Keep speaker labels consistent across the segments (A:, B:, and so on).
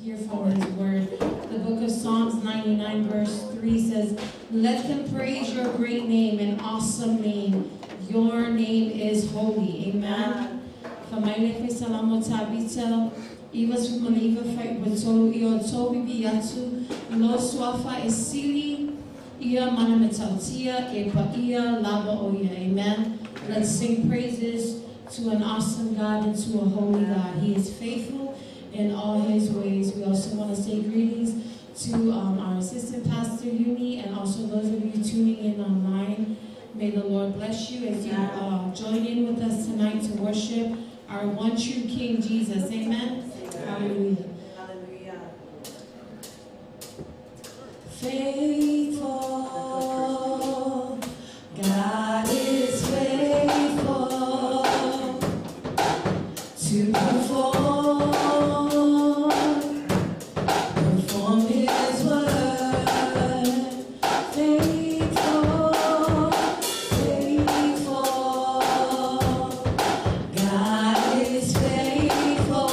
A: hear from His word. The book of Psalms 99 verse 3 says, let them praise your great name and awesome name. Your name is holy. Amen. Famaile salamo tabita. Iwas maniva fight bato iyo tobi biyatu lo swafa esili iya manametatia epa iya lava oya. Amen. Let's sing praises to an awesome God and to a holy God. He is faithful in all His ways. We also want to say greetings to our assistant pastor Uni and also those of you tuning in online. May the Lord bless you as you join in with us tonight to worship our one true King Jesus. Amen. Hallelujah.
B: Hallelujah.
A: Faithful, God is faithful to perform His word. Faithful, faithful, God is faithful.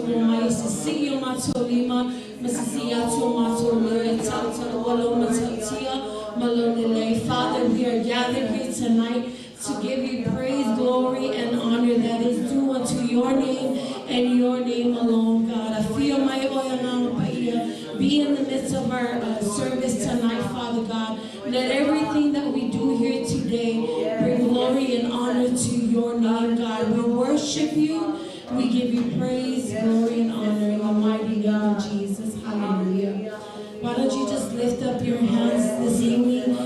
A: Woma, Sisio Matolima, Messiato Matolima, Tawalo Matatia, Malonele. Father, we are gathered here tonight to give you praise, glory, and honor that is due unto your name and your name alone, God. I feel my oil now, be in the midst of our service tonight, Father God. Let everything that we do here today bring glory and honor to your name, God. We worship you. We give you praise, glory, and honor in the mighty name of Jesus. Hallelujah. Why don't you just lift up your hands this evening?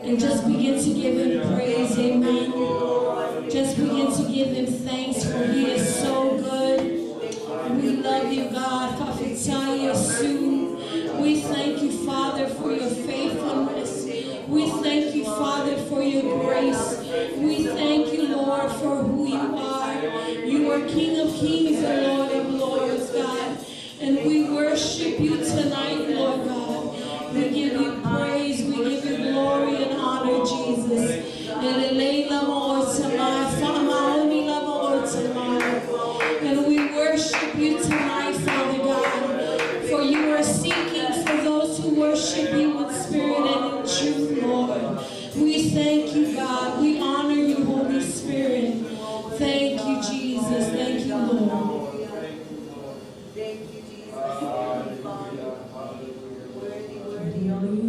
A: And just begin to give him praise. Amen. Just begin to give him thanks, for he is so good. We love you, God. We thank you, Father, for your faithfulness. We thank you, Father, for your grace. We thank you, Lord, for who you are. You are King of kings and Lord of lords, God. And we worship you tonight, Lord God. We give you praise. We give you glory and honor, Jesus. And we worship you tonight, Father God. For you are seeking for those who worship you in spirit and in truth, Lord. We thank you, God. We honor you, Holy Spirit. Thank you, Jesus. Thank you, Lord.
B: Thank you, Jesus. Thank you, Father. Worthy, worthy are you,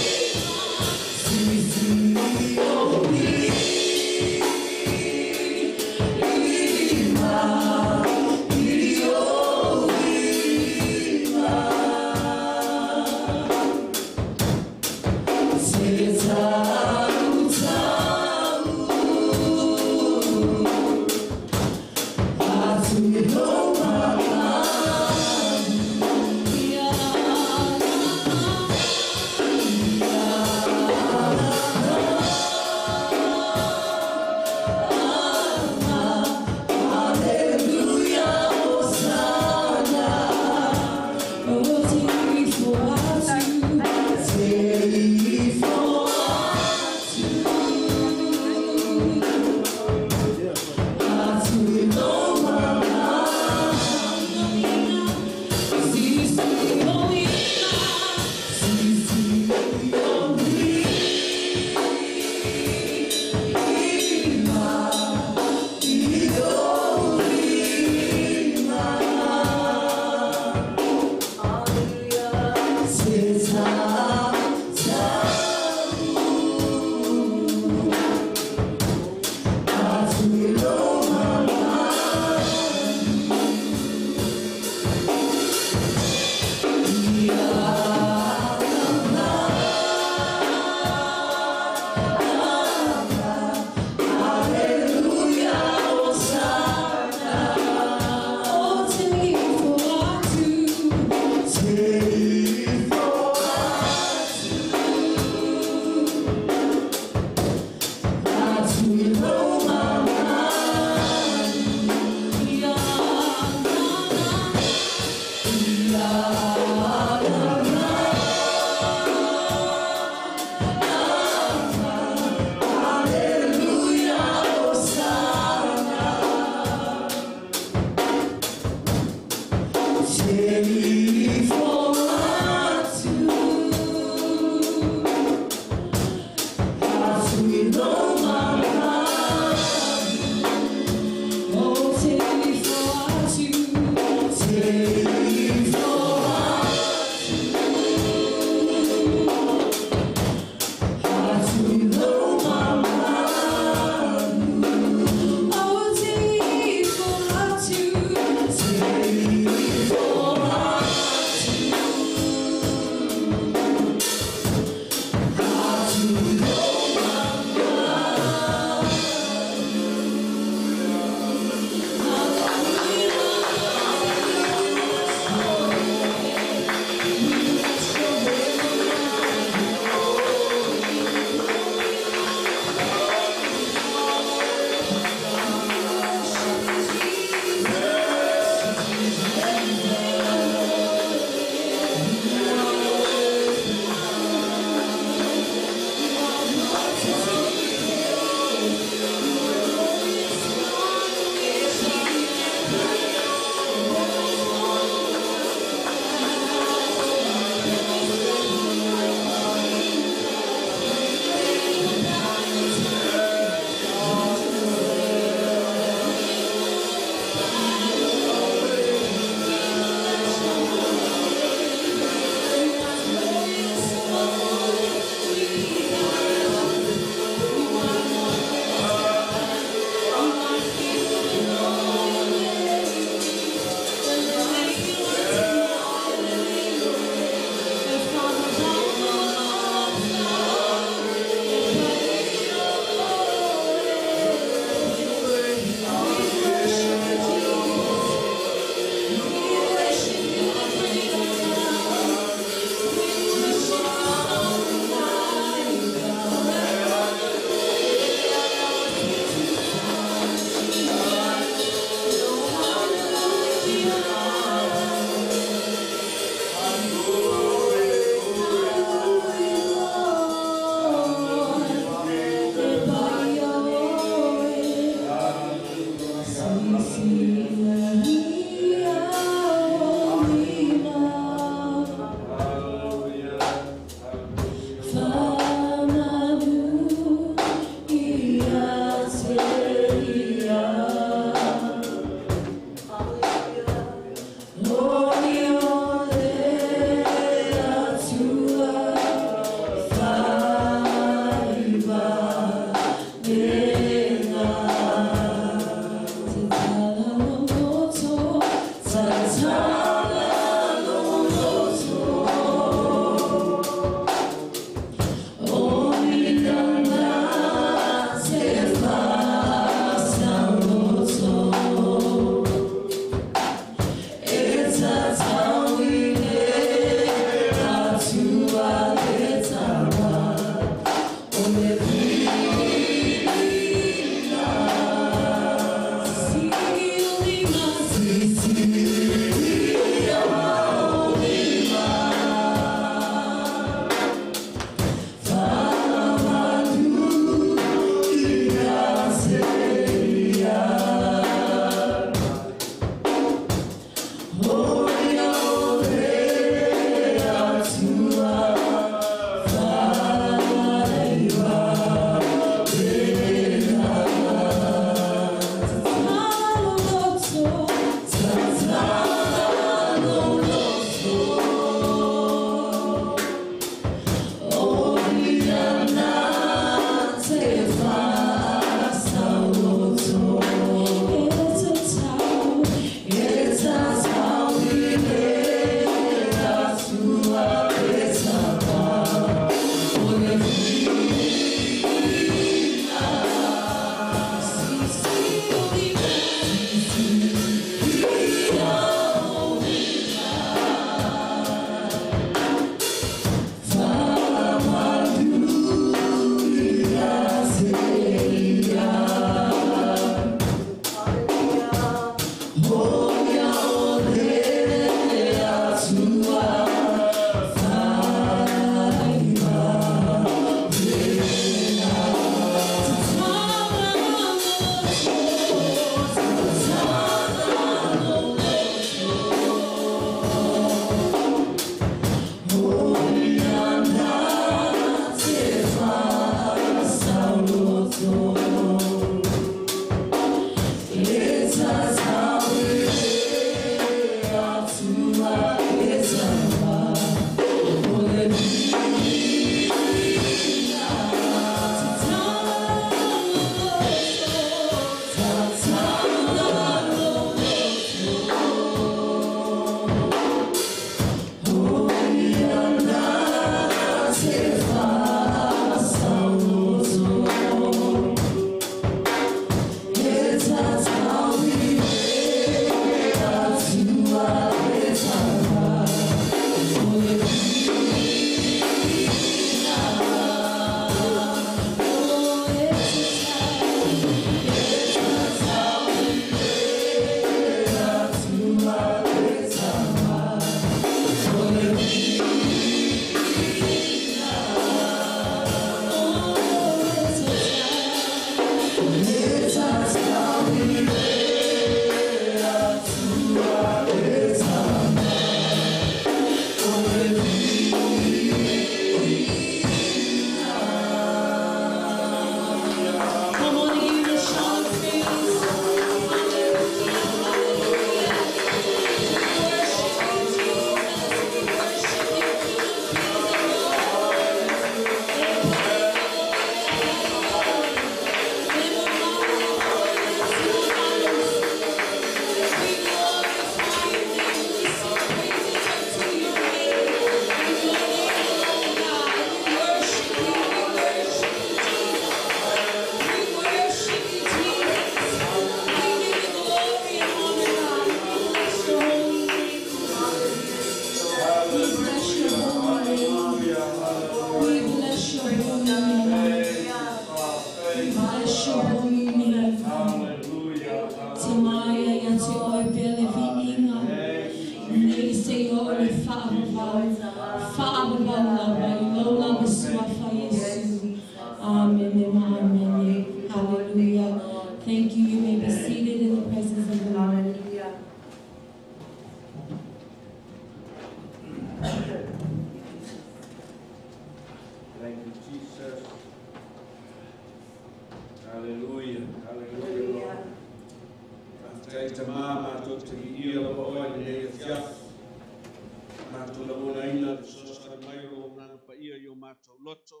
C: yo mātou loto,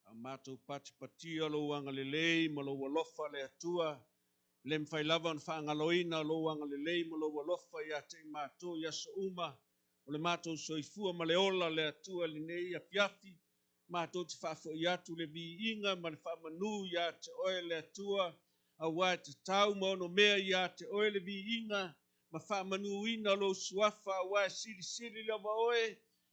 C: a mātou pati o lo anga lelei, ma lo walofa le atua, le mwhai lava on whaangaloina lo anga lelei, ma lo walofa ia te mātou ia so uma, o le mātou soifua ma le ola le atua le nei a piafi, mātou te whafo i atu le vi inga, ma le whamanu ia te oe le atua, a wai te tau ma ono mea ia te oe le vi inga, ma whamanu ina lo suafa, a wai siri lava oe,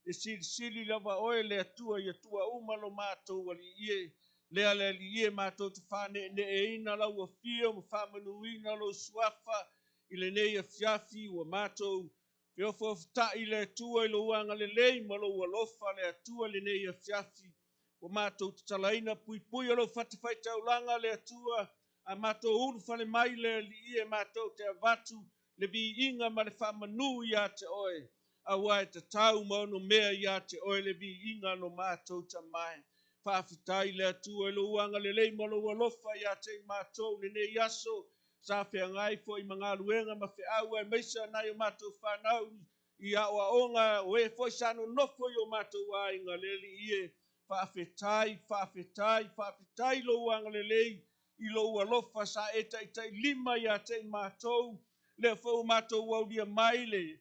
C: e siri lava oe le atua ia tua uma lo mātou wali ie, lea le li ie mātou te whane ne e ina lau a fia, ma whamanu ina lo suafa, i le nei a fiafi wa mātou, Feofo tai le tua i lo wanga le lei ma lo walofa le atua le nei a fiafi. O mātou te talaina pui o lo whatawhai taulanga le atua. A mātou uru whale mai le li e mātou te avatu le vi inga ma le whamanu i a te oe. A wai te tau maono mea i a te oe le vi inga no mātou ta mai. Whawhitai le atua i lo wanga le lei ma lo walofa i a te mātou le nei aso. Sa fea ngai fo i mga luenga ma fe au e meisa na i o mātou whanau i a oa onga o e fo i sano nofo i o mātou a inga leli i e whawhetai lo wanga lelei i lo alofa sa e tai lima i a te mātou le fo mātou waudia mai le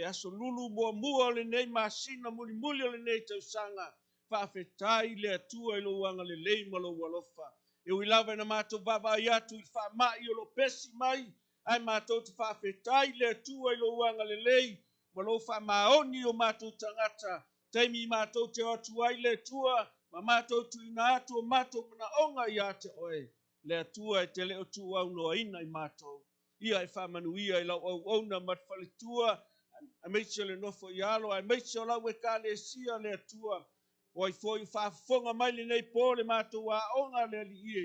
C: aso lulu mua le nei masina muli le nei tau sanga whawhetai le atua i lo wanga lelei ma lo alofa. E ui lava na mātou baba i atu i whamai o lo pesi mai, ai mātou te whawhetai le atua i lo wanga le lei, ma lo whamaoni o mātou tangata, teimi mātou te atu ai le atua, ma mātou tu ina atu o mātou mana onga i ate oe, le atua e te leo tu au noa ina i mātou. Ia e whamanu ia i lau au na matwhalitua, a meitio le nofo i alo, a meitio lau e ka le sia le atua, Oi foi whafonga mai le nei po le mātou a onga le li ie.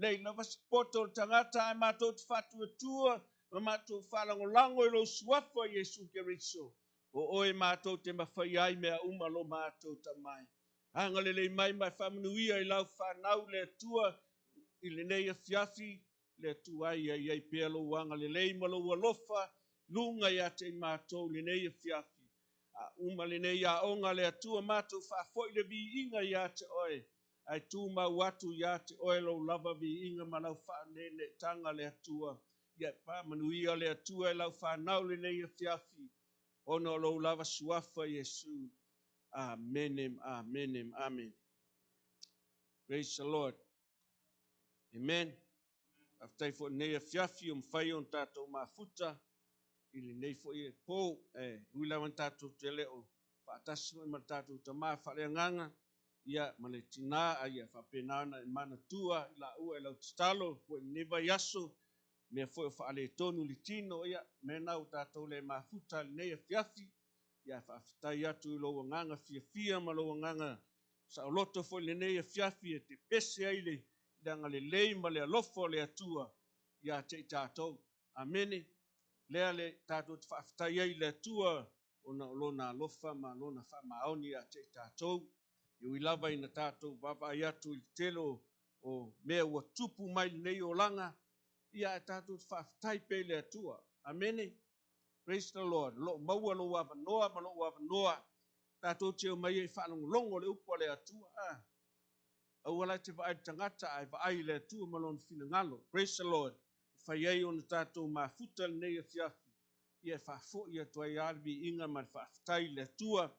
C: Lei na wasipoto le tangata e mātou te whatu e tua, ma mātou whalango lango i lo suafa Jesu Keriso. O oe mātou te mawhai ai mea umalo mātou ta mai. Anga le lei mai whamanuia i lau whanau le tua i le nei a fiafi, le tua ai ai pēlo wanga le lei malo walofa, lunga i ate mātou le nei a fiafi. Uma le nei a onga le atua mātou whafoi le vi inga i ate oe. Ai tū mau atu i ate oe lo lava vi inga ma lau whanene tanga le atua. Ia pā manuia le atua e lau whanau le nei a fiafi. Ono lo lava suafa Jesu. Amen, amen, amen. Praise the Lord. Amen. Aftai fo nei a fiafi whai on tātou mafuta. Ili nei fo i po ula wan tatu te leo whaatasu ma tatu ta maa whareanganga ia ma le tina a ia whapenana e mana tua i la ua e lau titalo fo i newa yaso mea fo i whaale tonu li tino ia me nau tatu le mafuta li nei a fiafi ia whaafitai atu i lo wanganga fia ma lo wanganga sa o loto fo i nei a fiafi e te pese aile danga le lei ma le alofo le atua ia te tatou. Amene. Lea le tātou te whaafitai ai le tua o na lona alofa ma lona whamaoni a te tātou. I ui lava i na tātou wawai atu i telo o mea ua tupu mai nei o langa. Ia e tātou te whaafitai pe le tua. Amene. Praise the Lord. Lo maua lo wawanoa ma lo wawanoa. Tātou te o mai e whanongolongo le upo le atua. Au ala te vaai tangata ai vaai le atua ma lona fina ngalo. Praise the Lord. Whai ei o na tātou mafuta nei a fiafi. Ia whafo ia tuai arbi inga ma whaftai le tua.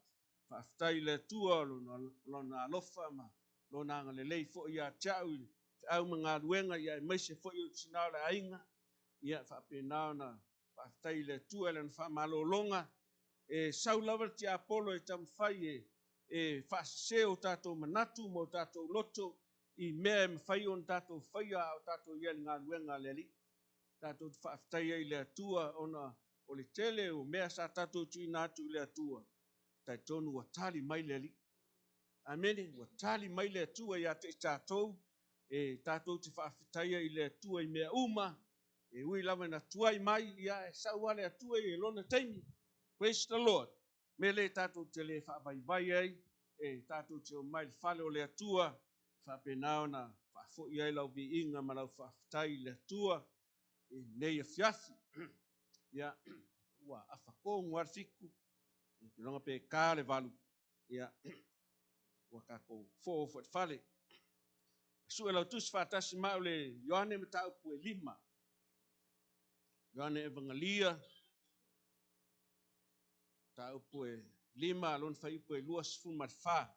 C: Whaftai le tua lona alofa ma lona anga le lei fo ia tau. Au mga ruenga ia meise fo ia tinau le ainga. Ia whapenao na whaftai le tua le na whamalolonga. E saulawa ti Apollo e tamwhai whasese o tātou manatu mo tātou loto. I mea mwhai o tātou whaia o tātou ia ngā ruenga le li. Tātou te whaafitai ai le atua ona o le tele o mea sa tātou tui nātu le atua. Tai tonu wa tali mai le li. Amene, wa tali mai le atua i ate tātou. Tātou te whaafitai ai le atua i mea uma. Ui lawa na tuai mai ia e saua le atua i lona taimi. Praise the Lord. Me le tātou te le whaavai ai. Tātou te o mai le whale o le atua. Whapenao na whaafo i ai lau vi inga ma lau whaafitai le atua. Nei a fiafi. Ia, ua awhako nguar fiku. Ki ronga pe kā le walu. Ia, wakako fo fale su ela tus fatasi mau le Yohane matau pue 5 Yohane evangelia tau pue 5 lon fai pue luas fumat fa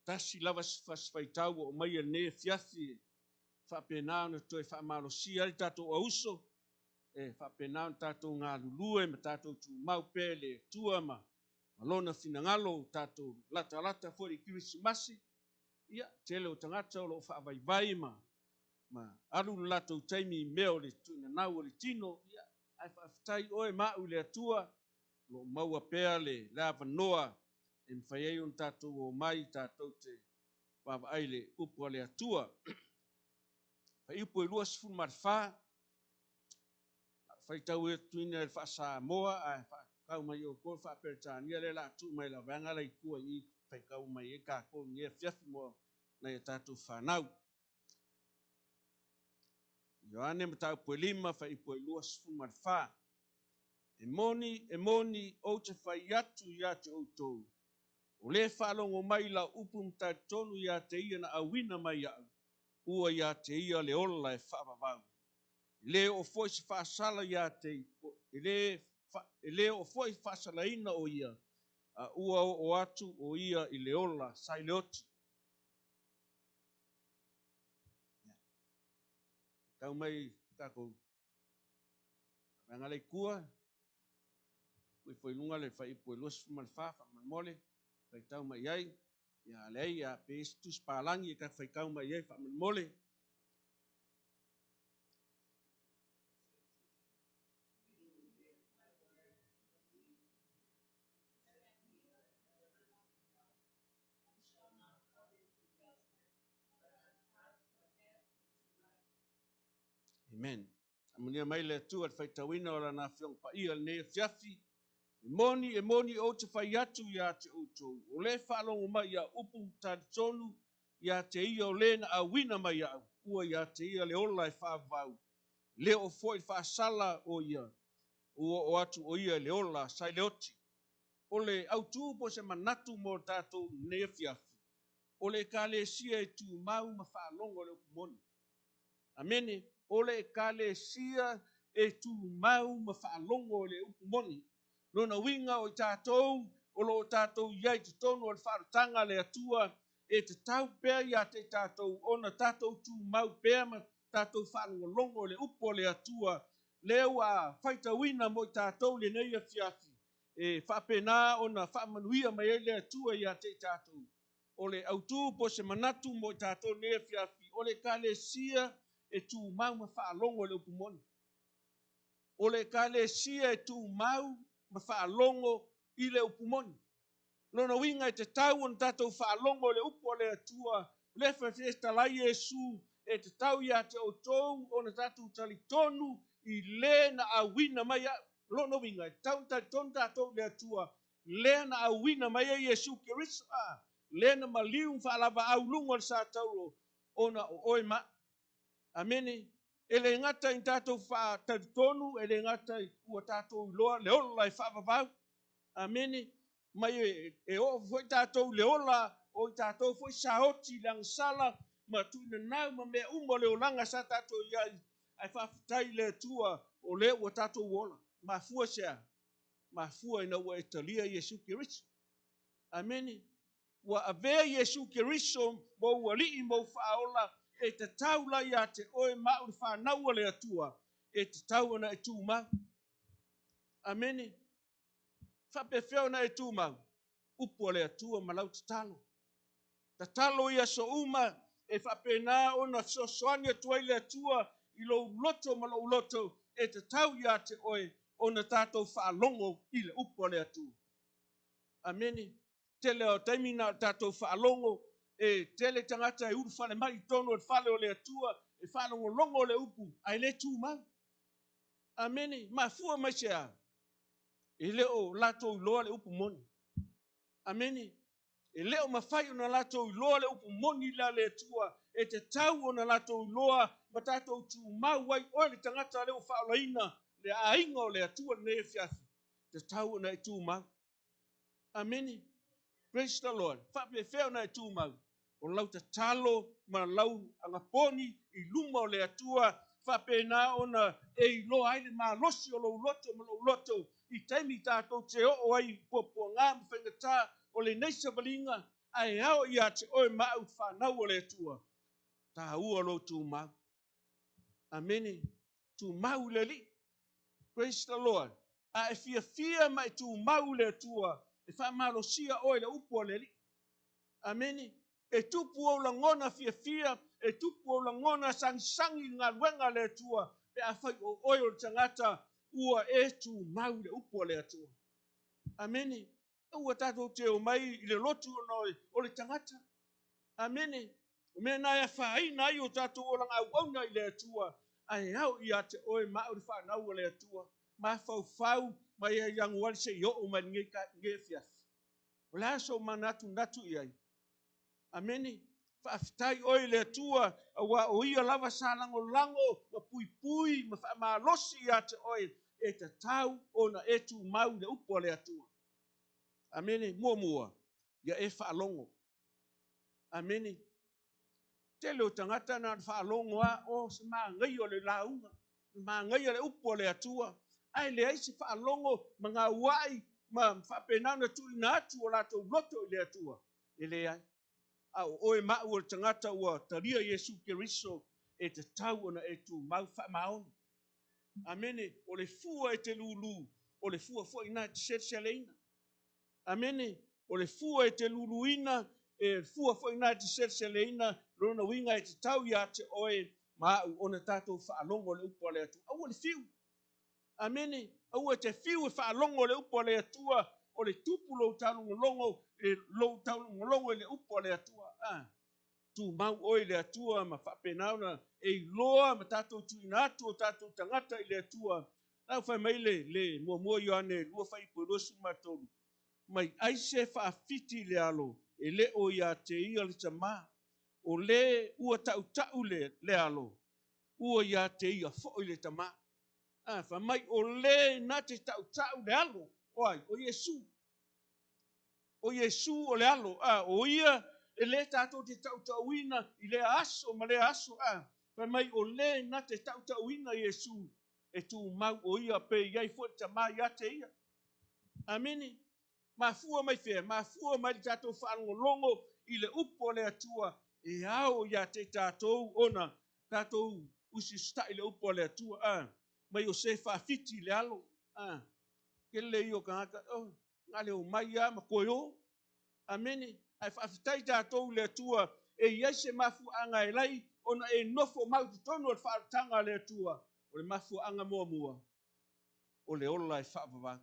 C: tasi lavas fas fai tau o mai ne fiasi fa pena no toi fa malo sia tato auso fa pena tato nga lulue ma tato tu mau pele tuama malona finangalo tato lata fori Krismasi ia tele o tangata o lo fa vai ma alu lato taimi meo le tuna nau le tino ia ai fa tai oe mau le atua lo maua pea le lava noa em fai un tato o mai tato te baba aile upo le atua fa ipo e luas fu marfa fai tau e tuina e fa sa moa ai fa kau mai o ko fa pertania le la tu mai la vanga le ku i fai kau mai e ka ko ni fiaf mo na e tato fa nau Yohane matau pue 5 fa ipo e luas fu marfa e moni o te fai atu ia te outou o le whalongo mai la upum ta tonu ia te ia na awina mai au ua ia te ia le ola e whaavavau le o foi se whaasala ia te le o foi whaasala ina o ia ua o atu o ia i le ola sai le oti kau mai tako ngale kua foi lunga le fai po los mal fa mole fai tau mai ai ia le ia pes tus palangi ka fai kau mai ai fa mole amen amunia mai le tu al fai tawina ola na fiong pa ia ne fiafi e moni o te fai atu ia te utou o le whalongo mai ia upu tonu ia te ia o le na awina mai au ua ia te ia le ola e whaavau le o foi whaasala o ia ua o atu o ia le ola sai le oti o le autu po se manatu mo tatou ne fiafi o le kale sia e tu mau ma whaalongo le upu moni amene o le kale sia e tu mau ma whaalongo le upu moni lona winga o tatou o lo tatou iai te tonu o le whaarutanga le atua e te tau pea ia te tatou ona tatou tu mau pea ma tatou whaalongolongo le upo le atua leo a whaitawina mo tatou le neia fiafi e whapena ona whamanuia mai le atua ia te tatou o le autu po se manatu mo tatou neia fiafi o le kale sia e tu mau ma whaalongo le upu moni o le kale sia e tu mau ma whaalongo i le upumoni. Lona winga te tau on tatou whaalongo le upo le atua, le whawhesta lai Yesu, e te tau ia te o tou, o na tatou tali tonu, i le na awina mai, lona winga, tau tali tonu tatou le atua, le na awina mai a Yesu Kiriso a, le na maliu whaalava au lungo sa tauro, o na o ma. Amene. Ele ngata in tatou wha tali tonu, ele ngata ua tatou loa, le ola i whaavavau. Amene. Mai e o foi tatou le ola, o tatou foi saoti lang sala, ma tuina nau ma mea umo le olanga sa tatou iai, ai whawhitai le tua o le ua tatou ola. Ma fua sea, ma fua ina ua etalia Yesu Kiriso. Amene. Wa avea Yesu Kiriso mo ua lii mo whaola, e te tau la ia te oe mau whanau le atua, e te tau ana e tū mau. Amene. Whapewheo na e tū mau. Upo le atua malau te talo. Ta talo ia so uma, e whapena ona sosoani atua i le atua, i lo loto ma lo loto, e te tau ia te oe, ona tātou whaalongo i le upo le atua. Amene. Tele o taimina tātou whaalongo, e tele tangata e uru whale mai tono e whale o le atua, e whalongo longo o le upu, ai le tū mau. Amene, ma fua mai sea, e leo lato loa le upu moni. Amene, e leo mawhai o na lato loa le upu moni la le atua, e te tau o na lato loa, ma tatou tū mau wai oe le tangata leo whaolaina, le ainga o le atua ne e fiafi, te tau o na e tū mau. Amene. Praise the Lord. Whapewhewhia na tu mau. O lau ta talo ma lau anga poni I luma o le atua. Whapena ona e lo aile ma losi o lo loto ma lo loto. I taimi tātou te o ai popo ngā mwhengata o le neisa balinga. Ai hao ia te oe mau whanau o le atua. Tā ua lo tu mau. Amene. Tu mau le li. Praise the Lord. A e fia mai tu mau le atua. E whamalo sia oe le upo le li. Amene. E tupu o langona fia. E tupu o langona sangi ngā luenga le atua. E a whai o oe o tangata ua e tu mau le upo le atua. Amene. Ua tātou te o mai I le lotu o le tangata. Amene. O mea nai a whaina I o tātou o langa au I le atua. Ai hau I a te oe mao le whanau o le atua. Ma fau mai e yang wali se yo o man nge fiaf. O la so manatu natu I ai. Amene. Whaafitai oe le atua. Wa o ia lava sa lango. Ma pui. Ma whaamalosi I a te oe. E te tau o na e tu mau le upo le atua. Amene. Mua. Ia e whaalongo. Amene. Te leo tangata na whaalongo o se maa ngai o le launga. Maa ngai o le upo le atua. Ai le aisi whaalongo mga wai ma whapenana tu ina atu o lato loto I le atua. E le ai. Au oe mau o le tangata ua taria Yesu Keriso e te tau ona e tu mau whamaoni. Amene. O le fua e te lulu. O le fua ina te seleina. Amene. O le fua e te luluina. E fua ina te seleina. Rona winga e te tau ia te oe ma ona tātou whaalongo le upo le atua. Au o le fiu. Amene. Au e te fiu e whaalongo le upo le atua. O le tupu lo taulongolongo. E lo taulongolongo le upo le atua. Tu mau oe le atua ma whapenauna. E loa ma tātou tu inatu o tātou tangata I le atua. Nau whai mai le mua Ioane lua whai purosu matolu. Mai aise whaafiti le alo. E le o ia te ia le tamā. O le ua tau le alo. Ua ia te ia fo le tamā. Whamai o le na te tau le alo. Oai, o Yesu. O Yesu o le alo. O ia e le tātou te tau ina I le aso ma le aso. Whamai o le na te tau ina Yesu. E tu mau o ia pe iai fo le tamā ia te ia. Amene. Mafua mai fea. Mafua mai tātou whaangolongo I le upo le atua. E ao ia te tātou ona. Tātou usista I le upo le atua. Mai o se whaafiti le alo. Kele I o kangaka. Ngale o mai ia ma koe o. Amene. Ai whaafitai tātou le atua. E iai se mafu anga e lai. Ona e nofo mau te tonu al whaatanga le atua. O le mafu anga mua. O le ola e whaapavau.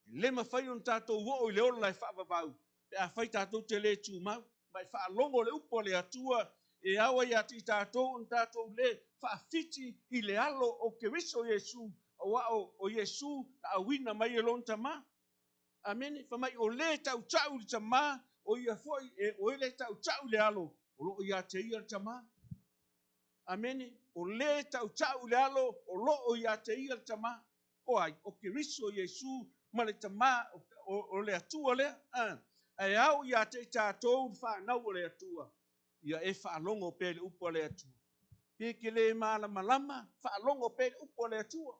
C: Le mawhai on tātou wo I le ola e whaapavau. E a whai tātou te le tū mau. Mai whaalongo le upo le atua. E awa ia ti tātou on tātou le whaafiti I le alo o Keriso Yesu. O Yesu na awina mai e lon tamā. Amene. Whamai o le tau le tamā. O ia foi o le tau le alo. O lo ia te ia tamā. Amene. O le tau le alo. O lo ia te ia tamā. Oai, o Keriso Yesu. Ma le tamā o le atua lea. Ai au ia te tātou whanau o le atua. Ia e whaalongo pe le upo le atua. Peke le malama, whaalongo pe le upo le atua.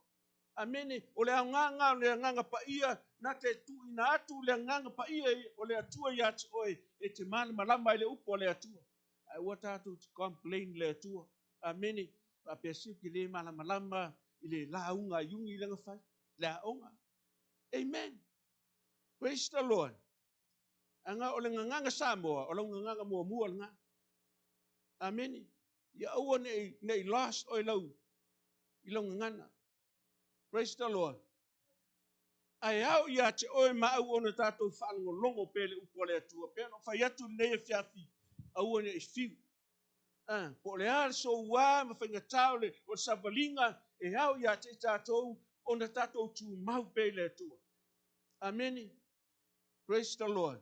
C: Amene, o le anganga o le anganga pa ia, na te tu ina atu le anganga pa ia o le atua ia te oe, e te malama I le upo le atua. Ai ua tātou te complain le atua. Amene, a pesiu ki le malama I le launga yungi langa whai. La onga. Amen. Praise the Lord. Anga o le nganga Samoa, o le nganga mua nga. Amen. Ia aua nei last o ilau ngana. Praise the Lord. Ai au ia te oe mau ona tātou whaangolongo pele upo le atua. Pea no whai atu nei e whiawhi. Aua nei e whiu. Po le ar so wā ma whaingatau le o savalinga e au ia te tātou ona tātou tū mau pele atua. Amen. Praise the Lord.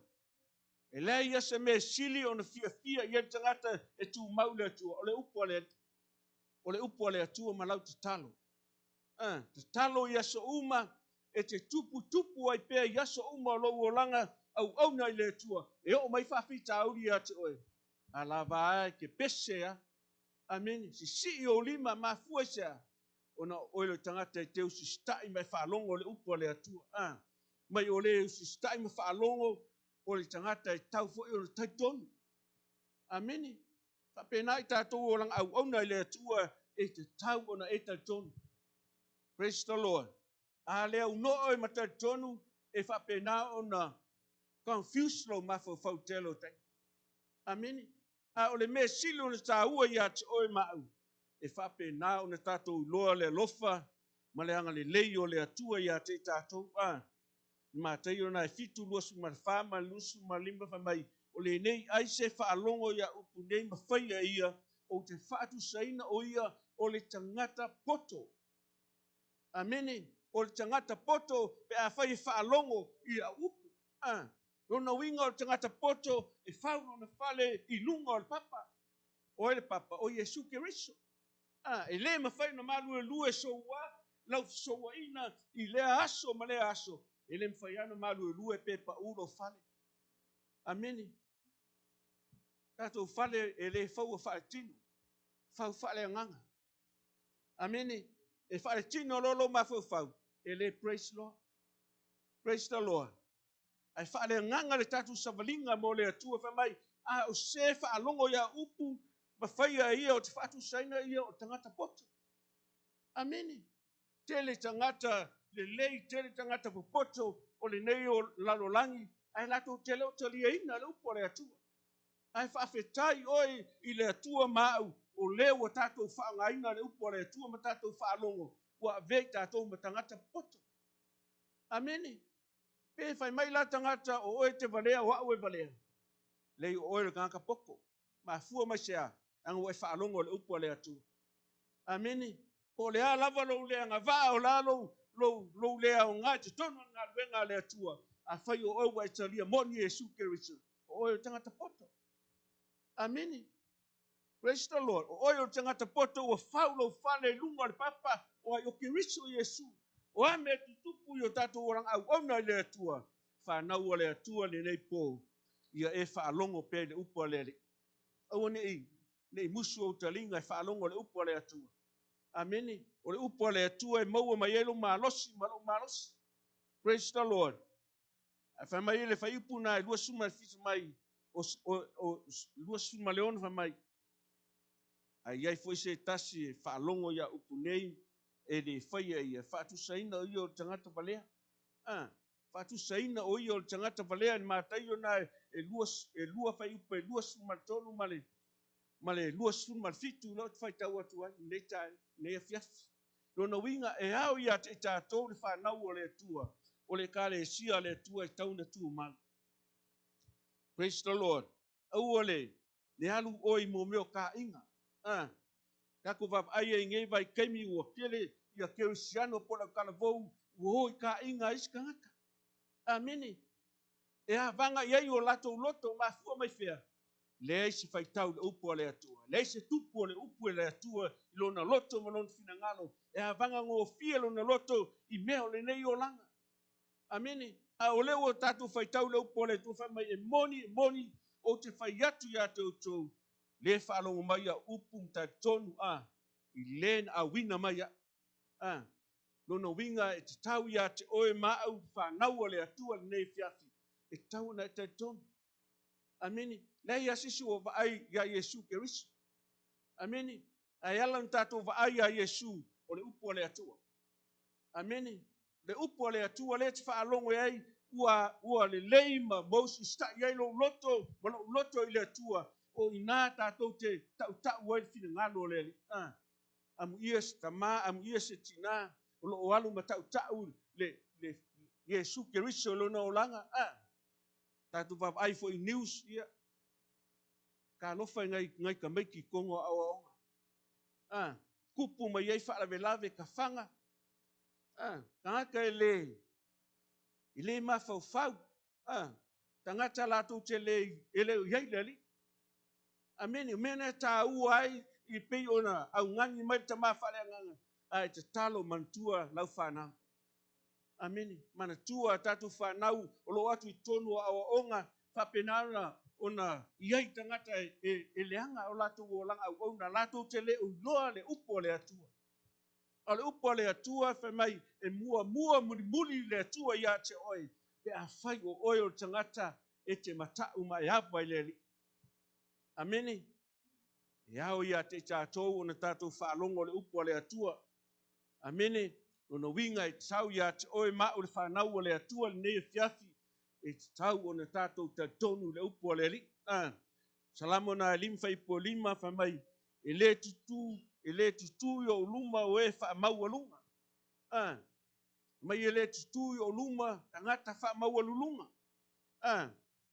C: E lea ia se me sili o na fia ia tangata e tu mau le atua. O le upo le atua ma lau te talo. Te talo ia so uma e te tupu ai pē iaso uma o lou olanga au na le tua. E o mai whawhita auri ate oe. A lava ai ke pese a. Amen. Si o lima mafua sea. Ona oilo tangata e teu si stai mai whalongo le upo le atua. Mai o le si stai mai whalongo o le tangata e tau fo o le taitonu. Amen. Whapena i tātou o lang au na le atua e te tau ona e taitonu. Praise the Lord. A lea uno e mata tonu e whapena ona confuse lo mafo fautelo tai. Amen. A ole me silo na tā ua i ate oe mau. E whapena ona tātou loa le lofa ma le anga le lei o le atua i ate tātou. Ma tei ona e fitu luasu ma le whama lusu ma limba whamai. O le nei ai se whaalongo ia upu nei ma whaia ia o te whaatu saina o ia o le tangata poto. Amene, o le tangata poto pe a whai whaalongo ia upu. Rona winga o le tangata poto e whauno na whale i lunga o le papa. O le papa, o Yesu Keriso. E le ma whai na malu e lue soua, lau soua ina i lea aso ma lea aso. E le mwhai ana malu e lue pe pa uro whale. Amene. Tato whale e le whau a whale tino. Whau whale anganga. Amene. E whale tino lolo ma whau. E le praise Lord. Praise the Lord. Ai whale anganga le tatu savalinga mo le atua whamai. O se whaalongo ia upu. Ma whaia ia o te whatu saina ia o tangata poto. Amene. Tele tangata le lei, tele tangata popoto o le nei o lalolangi. Ai lato tele o talia ina le upo le atua. Ai whawhetai oi i le atua mau o leo o tātou whaangaina le upo le atua ma tātou whaalongo. Wa vei tātou ma tangata poto. Amene. Pe whai mai la tangata o oe te valea wa oe valea. Lei o oe le kanaka poko. Ma fua mai sea ang oe whaalongo le upo le atua. Amene. Po lea lava lo lea ngā vaa o la lo lea o ngā te tono ngā luenga le atua. A whai o oe wa italia moni Yesu Keriso. O oe tangata poto. Amene. Praise the Lord. O oe o tangata poto o whaulo whale lunga le papa o ai o Keriso Yesu. O ame tutupu i o tātou orang au ona le atua. Whanau o le atua le nei pō. Ia e whaalongo pe le upo le le. Au nei musu o talinga e whaalongo le upo le atua. Amene. O le upo le atua e maua mai elo malosi, malo malosi. Praise the Lord. A whamai ele whaiupu na e lua suma fitu mai. O lua suma leona whamai. Ai iai foi se tasi e whaalongo ia upu nei. E le whaia ia. Whaatu saina o ia o tangata valea. Whaatu saina o ia o tangata valea. Ni mātai o na e lua whaiupu e lua suma tonu male. Male lua suma fitu lau te whaitau atu ai. Nei tae, nei a fiafi. Rona winga e au ia te tātou le whanau o le atua. O le kare e sia le atua e tauna tu mal. Praise the Lord. Au ole, ne alu oi mo meo ka inga. Kako vap aia i ngei vai keimi ua kele ia kerisiano po la kala vou ua ka inga iska ngata. Amene. E a vanga iai o lato loto ma fua mai fea. Le si faitau le upu le atua. Le se tupu le upu le atua i lona loto ma lona finangalo. E a vanga ngō fia lona loto i meo le nei o langa. Amene. A o leo o tatu faitau le upu le atua whamai e moni o te whaiatu ia te utou. Le whalongo mai a upu mta tonu i len a wina mai a. Lona winga e te tau ia te oe maau whanau le atua le nei fiafi. E tau na te tonu. Amene. Lei asisu o vaai ia Yesu Keriso. Amene. Ai alan tātou vaai ia Yesu o le upu le atua. Amene. Le upu le atua le te whaalongo ei ua le leima Moses sta iai lo loto i le atua o ina tātou te tau ai fina ngalo le. Amu ia se tama, amu ia se tina, o lo alu ma tau le Yesu Keriso lo na olanga. Tātou vaai fo i news ia. Ka lofa ngai ka meiki kongo awa. Kupu mai ei whaalawelave ka whanga. Tangaka e le mawhau. Tangata lātou te le iei leli. Amene, mena tā ua ai i pei ona au ngangi mai ta mawhale nganga. Ai te talo mantua lau whanau. Amini. Mana tua tatu whanau, o lo atu I tonu awa onga, whapenana ona iai tangata e leanga o lato o langa au ona lato te le uloa le upo le atua. O le upo le atua whamai e mua muli le atua ia te oi. E a whai o oi o tangata e te matau mai hapa I le li. Amini. E au ia te tātou o na tātou whaalongo le upo le atua. Amene, o na winga e tau ia te oe ma o le whanau o le atua le nei fiafi, e tau o na tātou ta tonu le upo le li. Salamo na limfa I po lima whamai, e le tutu I o luma o e wha maua lunga. Mai e le tutu I o luma, tangata wha maua lulunga.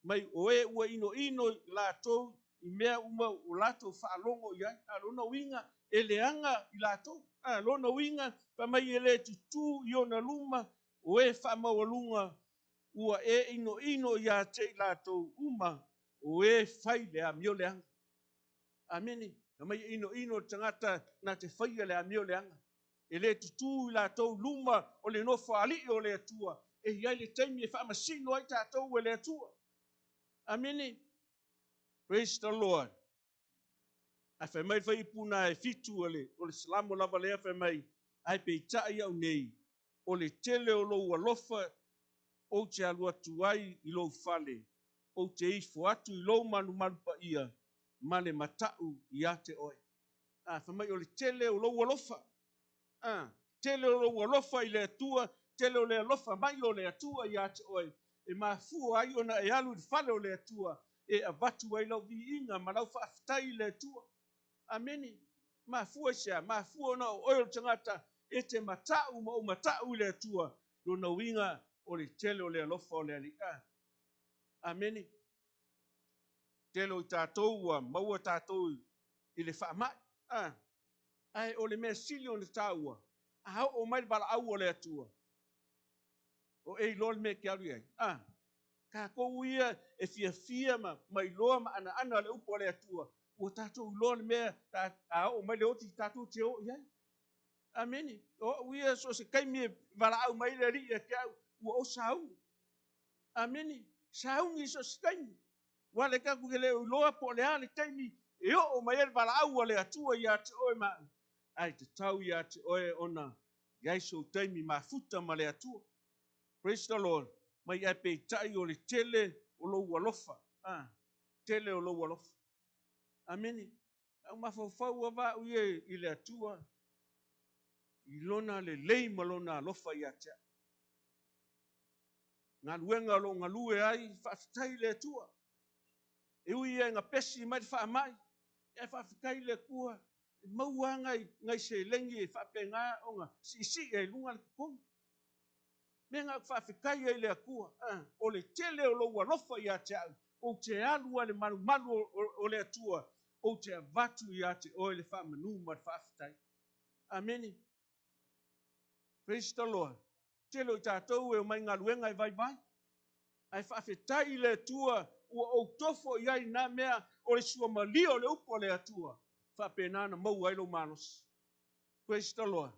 C: Mai o e ua ino lātou, I mea uma o lātou whaalongo iai, lona winga e leanga I lātou. Lona winga, whamai e le tutu I ona luma, o e whamawalunga, ua e ino ia te lātou uma, o e whai lea mio leanga. Amene, mai ino tangata na te whai lea mio leanga. E le tutu I lātou luma, o le no whaali o le atua, e iai le taimi e whamasino ai tātou e le atua. Amene, praise the Lord. A whamai whai puna e fitu o le salamo lava lea whamai, ai pe tai au nei, o le tele o lou alofa, o te alua tuai I lou fale, o te ifo atu I lou manu pa ia, ma le matau I ate oe. Whamai o le tele o lou alofa, tele o lou alofa I le atua, tele o le alofa mai o le atua I ate oe, e mafua ai ona e alu I fale o le atua, e avatu ai lau vi inga, ma lau whaafitai le atua. Ameni. Mafua ona o oil tangata e te matau ma o matau le atua lo na winga o le tele o le alofa o le alika. Ameni. Tele o tātou wa maua tātou I le whaamai. Ai o le mea sili o le tāua. A hau o mai bala au o le atua. O e lol me ke alu ai. Ka kou ia e fia mai loa ma ana le upo le atua. O tātou lol mea a o mai le oti tātou te o iai. Ameni. O uia so se kaimi wala au mai le ri e kia ua o sau. Ameni. Saungi so se kaimi. Wale ka kukele u loa po le ale kaimi e o mai e wala au le atua ia te oe ma. Ai te tau ia te oe ona iai so taimi ma futa ma le atua. Praise the Lord. Mai ai pe tai o le tele o lo walofa. Tele o lo walofa. Ameni. Au mafau wa uie I le atua. I lona le lei malona alofa I atea. Ngā luenga lo ngā lue ai, whaafitai le atua. E ui e ngā pesi mai whaamai. E whaafitai le kua. E maua ngai se lengi e whaapenga o ngā si e lunga le kukong. Me ngā whaafitai e le akua. O le tele o lo alofa I atea. O te alua le manu o le atua. O te avatu I ate o le whaamanu ma whaafitai. Ameni. Praise the Lord. Telo tātou e mai ngā luenga I vai. Ai whaafetai le tua ua o tofo iai nā mea o le sua malio le upo le atua. Whaapenana mau ai lo malos. Praise the Lord.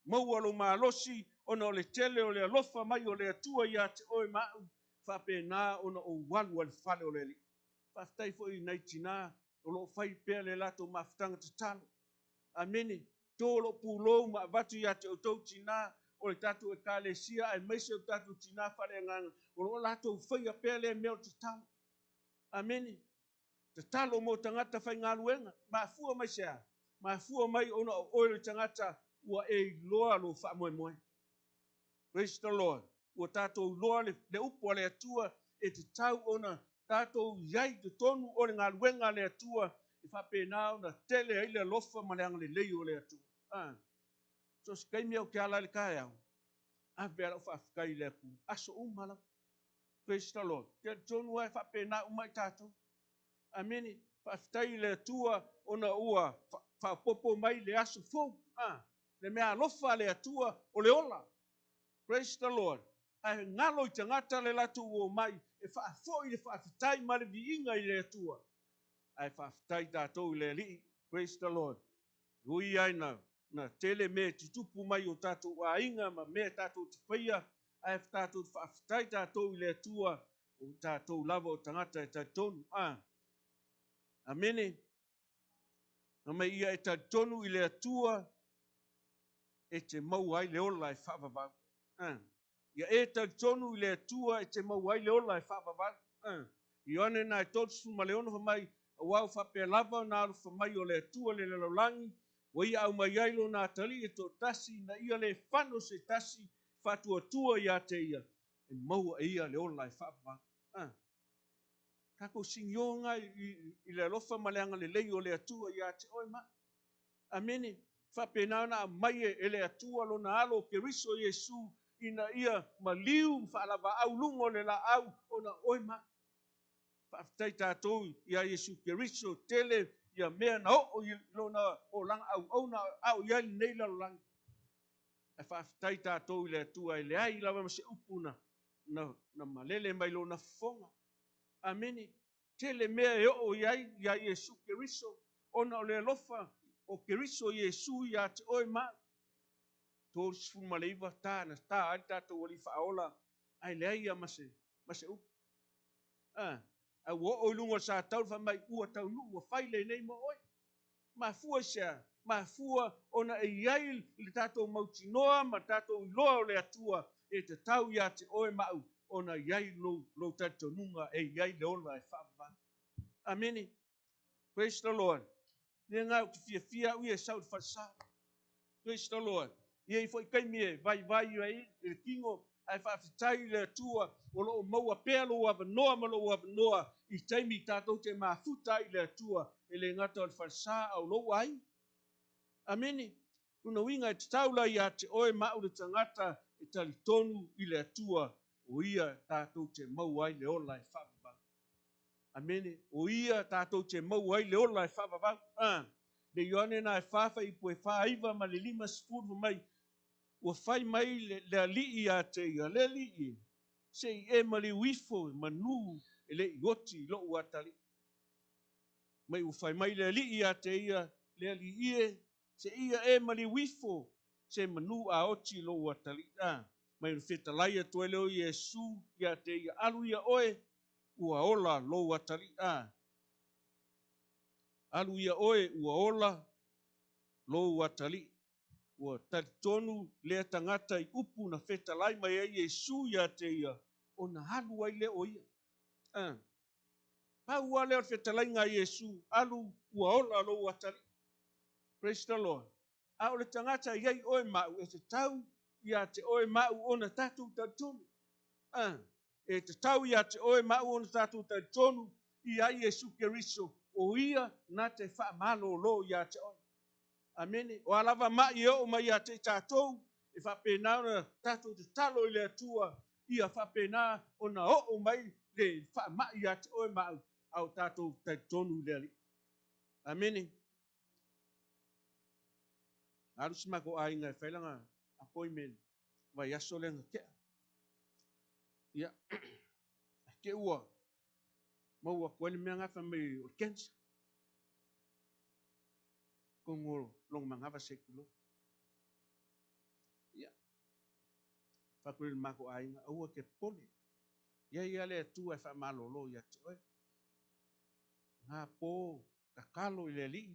C: Mau alo malosi ona o le tele o le alofa mai o le atua ia te oe mau. Whaapena ona o walu al fale o le li. Whaafetai fo I nei tina o lo whai pēr le lato mawhitanga te talo. Amene. Tōlo pūlou ma vatu ia te o tau tina o le tatu e kālesia e meise o tatu tina whare nganga o lo lato whaia pēle meo te talo. Amene. Te talo mo tangata whai ngā luenga. Mafua mai sea. Mafua mai ona o oile tangata ua e loa lo wha moe. Praise the Lord. Ua tātou loa le upo le atua e te tau ona tātou iai te tonu o le ngā luenga le atua e whapena ona tele ai le lofa ma le anga le lei o le atua. So se kaimi au ke ala le kai au. A vera o whaafikai le aku. Aso umala. Praise the Lord. Te tonu ai whapena umai tātou. Amene. Whaafikai le atua ona ua whapopo mai le aso fou. Le mea alofa le atua o le ola. Praise the Lord. Ai ngalo I tangata le latu o mai. E whaafoi le whaafitai ma le viinga I le atua. Ai whaafitai tātou I le li. Praise the Lord. Hui ai na tele me tutupu mai o tātou a inga ma me tātou te whaia ai tātou whaafitai tātou I le atua o tātou lava o tangata e tātonu. Amene. Na mai ia e tātonu I le atua e te mau ai le ola e whaavavau. Ia e tātonu I le atua e te mau ai le ola e whaavavau. I one na e tōtsu ma le ono whamai a wau whapea lava na alu whamai o le atua le laulangi. Wa ia au mai ailo na tali e tō tasi na ia le whano se tasi whatua tua ia te ia. E maua e ia le ola e whaavavau. Kako singionga I le alofa maleanga le lei o le atua ia te oi ma. Amene. Whapena na mai e le atua lo na alo ke riso Yesu ina ia maliu whaalava au lungo le la au o na oi ma. Whaafitai tātou ia Yesu ke riso tele ia mea na o lo na o langa au na au ia nei la lang. E whaafitai tātou I le atua I le ai lawa ma se upuna na malele mai lo na fonga. Amene. Tele mea e o iai ia Yesu Keriso. Ona o le alofa o Keriso Yesu ia te oi ma. Tō sifuma le iwa tā na tā ai tātou wali whaola. Ai lea ia mase upu. Au o lunga sa tau whamai ua tau nu ua whaile nei mo oi. Ma fua sea. Ma fua ona e iai le tātou mautinoa ma tātou iloa o le atua e te tau ia te oi mau. Ona iai lo tātou nunga e iai le ola e whaava. Amene. Praise the Lord. Nea ngā o ki fia ui e sau te whasa. Praise the Lord. Ia I fwoi kaimi e vai ai e le kingo ai whaafitai le atua o loo maua pēa lo avanoa ma lo avanoa I taimi tātou te mafuta I le atua e le ngata o le whasa au lo ai. Amene. Una winga e te taula ia te oe mau le tangata e talitonu I le atua o ia tātou te mau ai le ola e whaavavau. Amene. O ia tātou te mau ai le ola e whaavavau. Le Ioane na e whaafa I poe whaaiva ma le 5 sifuru mai. Ua whai mai le alii a te ia. Le alii. Se I e mali wifo manu e le ioti lo ua tali. Mai ua whai mai le alii a te ia. Le alii e. Se ia e mali wifo. Se manu a oti lo ua tali. Mai ua whetalai atu e leo Yesu ia te ia. Alu ia oe. Ua ola lo ua tali. Alu ia oe ua ola lo ua tali. Ua tatonu le tangata I upu na whetalai mai ai Yesu ia te ia. O na halu ai le o ia. Pau ua leo whetalai ngā Yesu. Alu ua ola lo ua tali. Praise the Lord. A o le tangata iai oe mau e te tau ia te oe mau o na tātou tatonu. E te tau ia te oe mau o na tātou tatonu I ai Yesu Keriso. O ia na te whaamalo lo ia te oe. Amene. O alava mai o mai a te tātou. E whapena na tātou te talo I le atua. Ia whapena o na o mai le whaamai a te oe mau. Au tātou tatonu le ali. Amene. Arus mako ainga e whailanga appointment. Vai aso lenga kea. Ia. Ke ua. Maua koene mea ngafa me o cancer. Kongo long mangava sekulo. Ia. Whakuri mako ainga. Aua ke pone. Ia le tua e whamalolo ia te oe. Ngā pō kakalo I le li.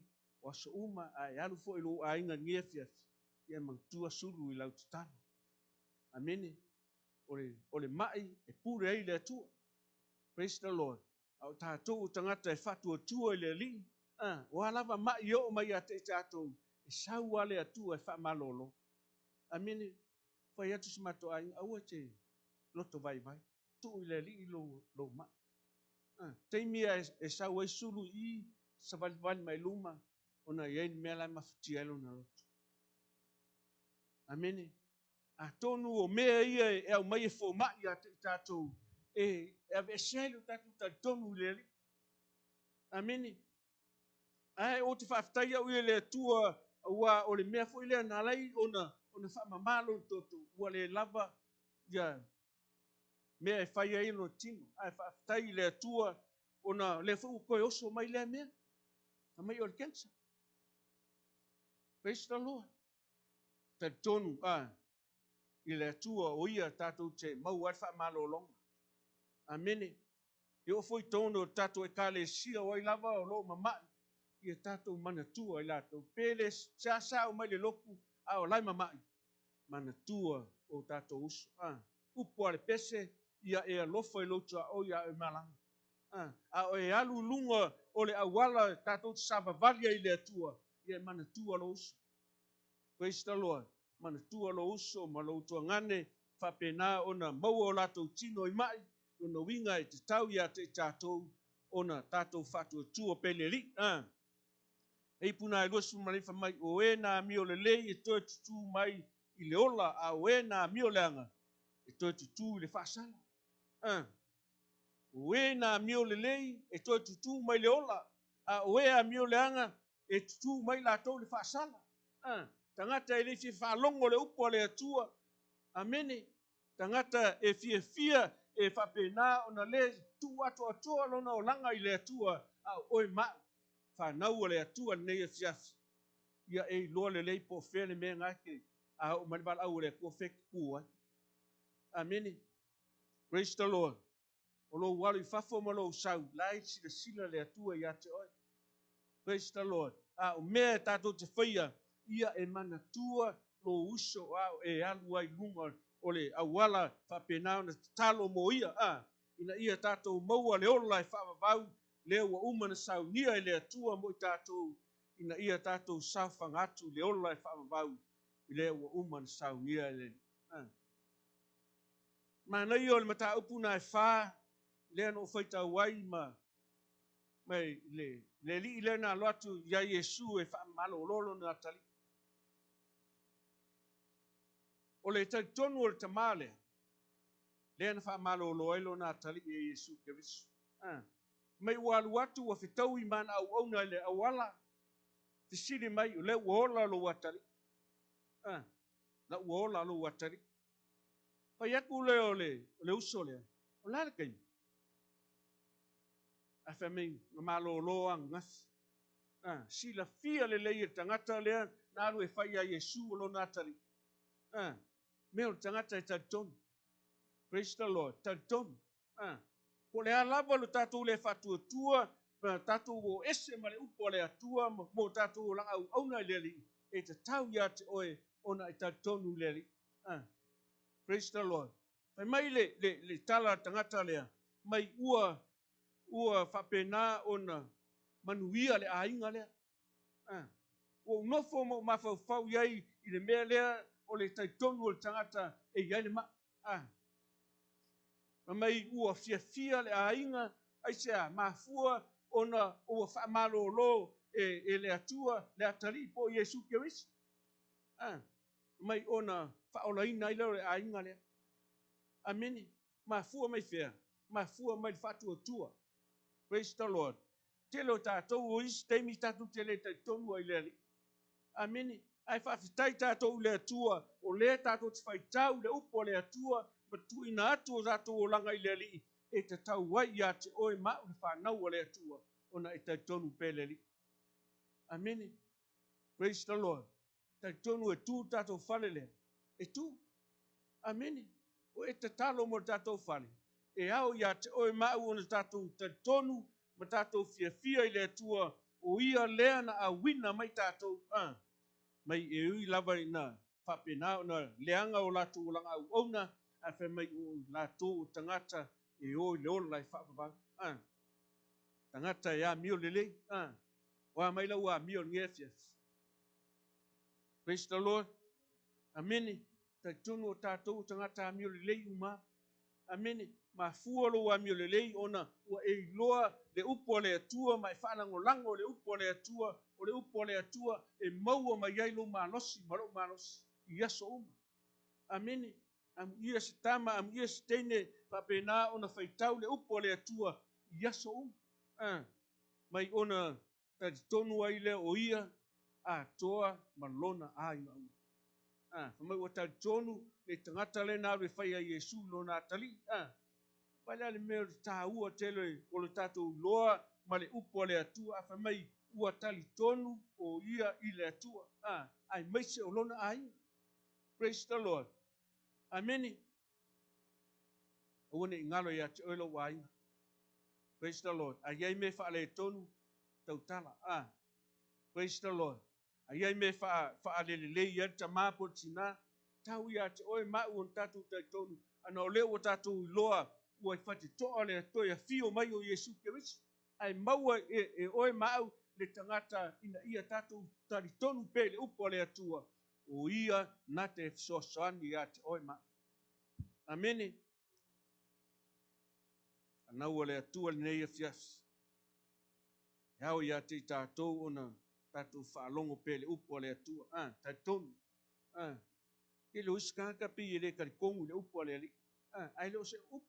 C: O aso uma ai alu fo I lo ainga ngia fiaf. Ia mangtua suru I lau tutano. Amene. Ole mai e pure ai le atua. Praise the Lord. Au tātou tangata e whatua tua I le li. O alava mai o mai a te tātou. E sau ale atua e whamalolo. Amene. Whai atu simato ai. Aua te loto vai. Tu I le li lo ma. Teimia e sau e suru I sa valivali mai luma. Ona iei mea lai mawhiti alo na loto. Amene. A tonu o mea ia e au mai e fo mai a te tātou. E ave selo tātou tā tonu le li. Amene. Ai o te whaafitai au I le atua ua o le mea fo I le analai ona whaamamalo toto. Ua le lava ia mea e whai ai no tino. Ai whaafitai I le atua ona le fo koe oso mai le mea. A mai o le cancer. Praise the Lord. Ta tonu i le atua o ia tātou te mau ai whaamalolonga. Amene. I o foi tono tātou e kāle sia o i lava o lo mamai. I tātou mana tua i lātou. Pele sa o mai le loku a o lai mamai. Mana tua o tātou uso. Upo ale pese ia e alofa i lotua o ia e malanga. A o e alu lunga o le awala tātou te savavalia i le atua. Ia e mana tua lo uso. Praise the Lord. Mana tua lo uso, ma lo tua ngane, whapena ona maua o lātou tino i mai, ona winga e te tau ia te tātou, ona tātou whatua tua peleli. Ei puna e luasu manifa mai, o e nā mio le lei e toi tutu mai i le ola, a o e nā mio leanga, e toi tutu i le whaasala. O e nā mio le lei, e toi tutu mai le ola, a o e a mio leanga, e tutu mai lātou le whaasala. Tangata e le fi whalongo le upo le atua. Amene. Tangata e fia e whapena o na le tu ato atua lona o langa i le atua a oi mau. Whanau o le atua nei e fiafi. Ia e loa le lei po whele me ngake a o maniwala au le kua wheki kua. Amene. Praise the Lord. O lo walu i whafo ma lo sau. Lai sila le atua i ate oi. Praise the Lord. O mea tātou te whaia. Ia e mana tua lo uso au e alu ai lunga o le awala whapenao na talo mo ia. Ina ia tātou maua le ola e whaavavau leo wa umana sau nia e le atua mo i tātou. Ina ia tātou sau whangatu le ola e whaavavau leo wa umana sau nia e le. Mana ia o le mata upuna e wha lea no whaitau wai mai le li le na loatu ia Yesu e whaamalo lolo na tali. O le tonu o le tamale, le na whaamalo loelo na tali e Yesu Kerisu. Mai walu watu wa whitau i mana au na le awala, te siri mai o le uola lo watari. La uola lo watari. Pai aku le o le uso le, o lana kai. A whamei, na malo loa ngas. Sila fia le leia tangata lea, naru e whai a Yesu o lo na tali. Meo tangata e tautonu. Praise the Lord. Tautonu. Po le alava lo tātou le whatua tua, tātou o ese ma le upo le atua, mo tātou o langa au na le li, e te tau ia te oe, ona e tautonu le li. Praise the Lord. Pai mai le tala tangata lea, mai ua whapena ona manuia le ainga lea. O nofo mo mawhau iai i le mea lea o le taitonu o le tangata e iai le ma. Mai ua fia le ainga, ai sea mafua ona ua whaamalo lo e le atua, le atari po Yesu Kerisu. Mai ona whaolaina i leo le ainga lea. Amene. Mafua mai fea. Mafua mai whatua tua. Praise the Lord. Telo tātou o isi teimi tātou tele taitonu ai leli. Amene. Ai whawhitai tātou le atua, o le tātou te whaitau le upo le atua, batu ina atu o tātou o langa i leli, e te tau wai ia te oe mau le whanau o le atua, ona e taitonu pe leli. Amene. Praise the Lord. Taitonu e tū tātou whale le. E tū. Amene. O e te talo mo tātou whale. E au ia te oe mau ona tātou taitonu, ma tātou fia i le atua, o ia lea na a wina mai tātou. Mai e ui lava i na whapena o na leanga o lātou o langa au ona, a whai mai o lātou o tangata e o le ola i whapapau. Tangata e a mio lele. O a mai lau a mio ngefias. Praise the Lord. Amene. Taitonu o tātou o tangata a mio lele uma. Amene. Ma fualo a mio lele ona ua e loa le upo le atua mai whanango lango le upo le atua o le upo le atua e maua mai ailo malosi malo malosi i aso uma. Amene. Am ia se tama am ia se tene whapena ona whaitau le upo le atua i aso uma. Mai ona tonu ai le o ia a toa malona a ina uma. Mai o tonu le tangata le na whai a Yesu lo na tali. Pala le mea ta ua tele o le tātou loa ma le upo le atua a whamai ua tali tonu o ia i le atua. Ai maise o lona ai. Praise the Lord. Ameni. One ingalo ya te oilo wainga. Praise the Lord. Ayai me whaale tonu tautala. Praise the Lord. Ayai me whaalelele ia ta mapo tina. Tau ia te oi mau on tatu tai tonu. Ana o leo o tatu loa ua whati toa le toia fio mai o Yesu Keristo. Ai maua e oi mau le tangata ina ia tatu tari tonu pele upo le atua. O ia na te sosoani ia te oi mau. Amene. Anau le atua le nei fias. Hau ia te tātou ona tātou whaalongo pele upo le atua. Tai tonu. Ke lo iskaka pi ele karikongu le upo le ali. Ai lo se up.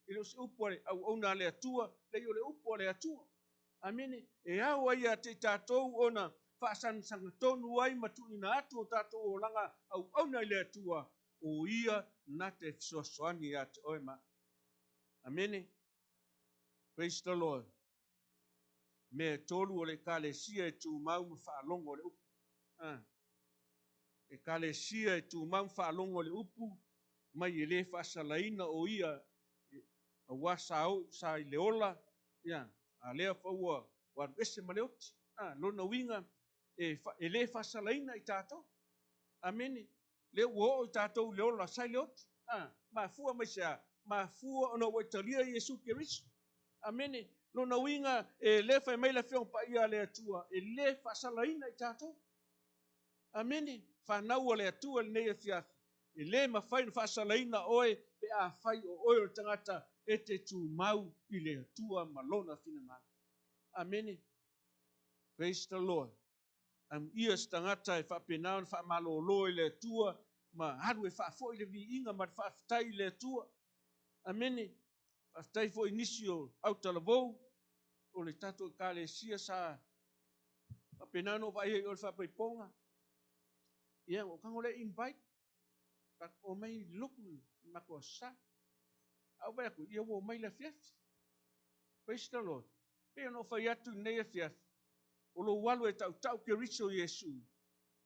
C: Ilo se upo le au ona le atua. Le yo le upo le atua. Amene. E hau ia te tātou ona whaasan sanga tonu ai matu ina atu o tātou o langa au ona le atua. O ia na te fisosoani ia te oema. Amene. Praise the Lord. Me tolu o le kalesia e tu mau whaalongo le upu. E kalesia e tu mau whaalongo le upu. Mai e le whaasalaina o ia. A wasa au sa i leola. A lea whaua. Wa ese maleoti. Lona winga. E le whaasalaina i tātou. Amene. Le uo i tātou leola sa i leoti. Ma fua mai sea. Ma fua ona waitalia Yesu Keristo. Amene. Lona winga e le fai mai la fiong pa ia le atua. E le whaasalaina i tātou. Amene. Whanau le atua le nei a fiafi. E le mawhai na whaasalaina oe pe a whai o oe o tangata e te tū mau i le atua malona finangana. Amene. Praise the Lord. Ia stangata e whapenao na whamalolo i le atua ma haru e whaafo i le vi inga ma whaafitai i le atua. Amene. Whaafitai fo inisio au talavou. O le tato ka le sia sa whapenao no vai o le whapaiponga. Ia o kango le invite. Tak o mai luku mako sa. Au vai aku ia o mai la fiafi. Praise the Lord. Pea no whai atu nei a fiafi. O lo walu e tau ke riso Yesu.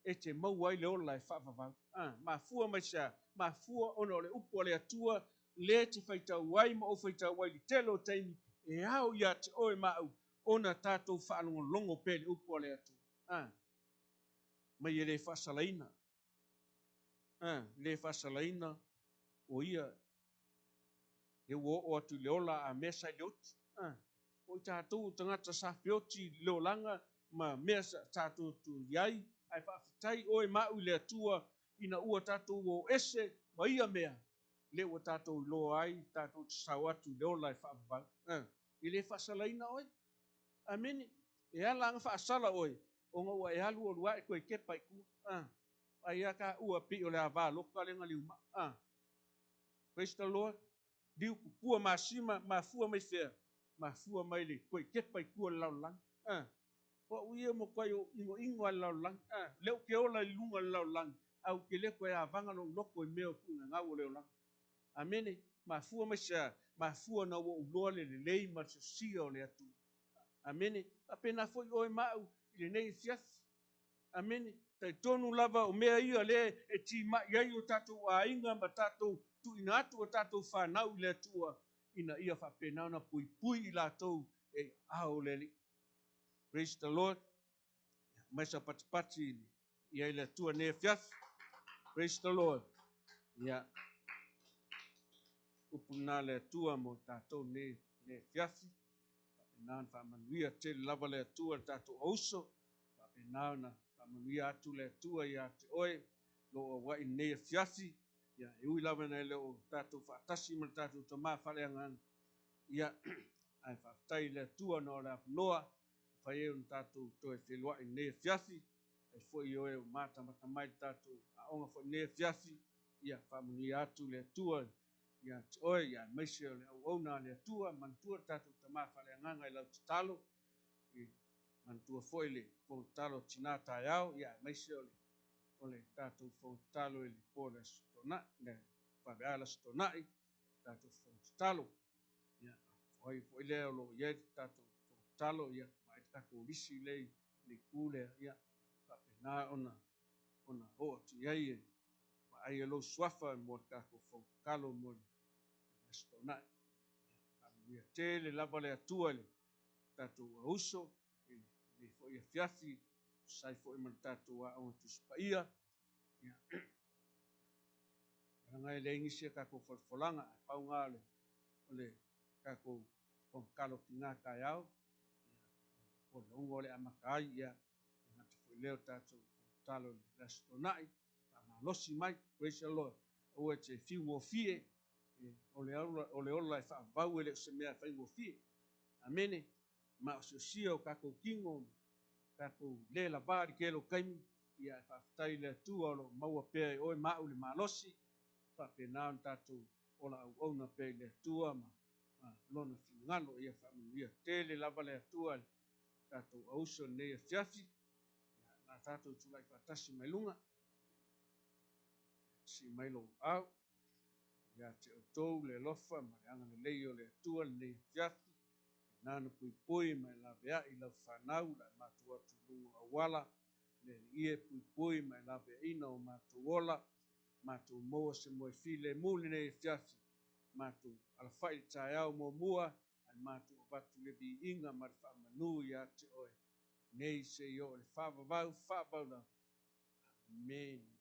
C: E te mau ai le ola e whaavavau. Ma fua mai sa. Ma fua ono le upo le atua. Le te whaitau wai ma o whaitau wai li telo teimi. E au ia te oe mau. Ona tātou whaalongo longo pele upo le atua. Mai e le whasalaina. Le whasalaina. O ia. E o atu le ola a mesa i leoti. O tātou tangata sa whioti leolanga. Ma mesa tātou tu iai. Ai whaafitai oe mau le atua. Ina ua tātou o ese. Ma ia mea. Le o tātou lo ai. Tātou tsau atu leola e whaavavau. I le whasalaina oe. Amene. E ala anga whaasala oe. O ngā ua e alu o lua e koe kepa i kua. Ai aka ua pi o le ava loka le ngali uma. Praise the Lord. Diu kukua masima, mafua mai fea. Mafua mai le koe kepa i kua lau lang. Wa uia mo koe o ingo lau lang. Leo ke ola i lunga lau lang. Au ke le koe a vanga no loko i meo kuna ngau leo lang. Amene. Mafua mai sea. Mafua na wa uloa le lei ma se sia o le atu. Amene. Apena foi oe mau i le nei fiafi. Amene. Tai tonu lava o mea ia le e ti ma iai o tatou a inga ma tatou tu ina atu o tatou whanau i le atua ina ia whapenau na pui pui i latou e ao leli. Praise the Lord. Mai sa patipati ia i le atua ne fiafi. Praise the Lord. Ia. Upuna le atua mo tatou ne fiafi. Whapenau na whamanuia te lava le atua tatou auso. Whapenau na whamanuia atu le atua ia te oe. Lo wa i ne fiafi. Ia, e ui lawa na leo tātou whaatasi ma tātou ta maa whaleangan. Ia, ai whaatai le tua no la noa. Whai eo tātou toi whelua i ne fiafi. Ai fwoi o eo mata matamai tātou a onga fwoi ne fiafi. Ia, whamuni atu le tua. Ia, te oe, ia, meisio le au auna le tua. Mantua tātou ta maa whaleangan ai lau te talo. I mantua fwoi le fwoi talo tina tai au. Ia, meisio le. Ole tātou fwoi talo i le pōle stona. Ne, whabeala stona i. Tātou fwoi talo. Ia, fwoi leo lo iei tātou fwoi talo. Ia, mai tātou lisi lei le kūlea. Ia, whapena ona hoa tu iei e. ai lo suafa mo ka ko fo kalo mo stona ia tele lava le atua le tatou auso le fo ia fiafi sai fo i man tatou a o tu spaia ia ngai le ingisi ka ko folanga pa ngale ole ka ko fo kalo tinga ka yao o le ongo le amakai ia na te fo leo tatou talo le stonai pa malosi mai praise the lord o e te fiu o fie ole ola fa vau ele se mea fa ngo fie amene ma o sio ka ko kingo ka ko le la vari ke lo kaimi ia fa tai le tu o lo mau pe o ma u le malosi fa pe na tatou ola au na pe le tu ma lona fingalo ia fa ia tele la vale tu tatou auso nei fiafi na tatou tulai fatasi mai lunga si mai lo au ia te o tou le lofa ma le anga le leio le atua le nei fiafi nana pui mai la vea i la whanau la matua tulungu awala le ie pui mai la vea ina o matuola matu moa se moe file muli nei fiafi matu ala fai tae au mua ai matu o batu le bi inga ma le whamanu ia te oe nei se yo le whavavau na amen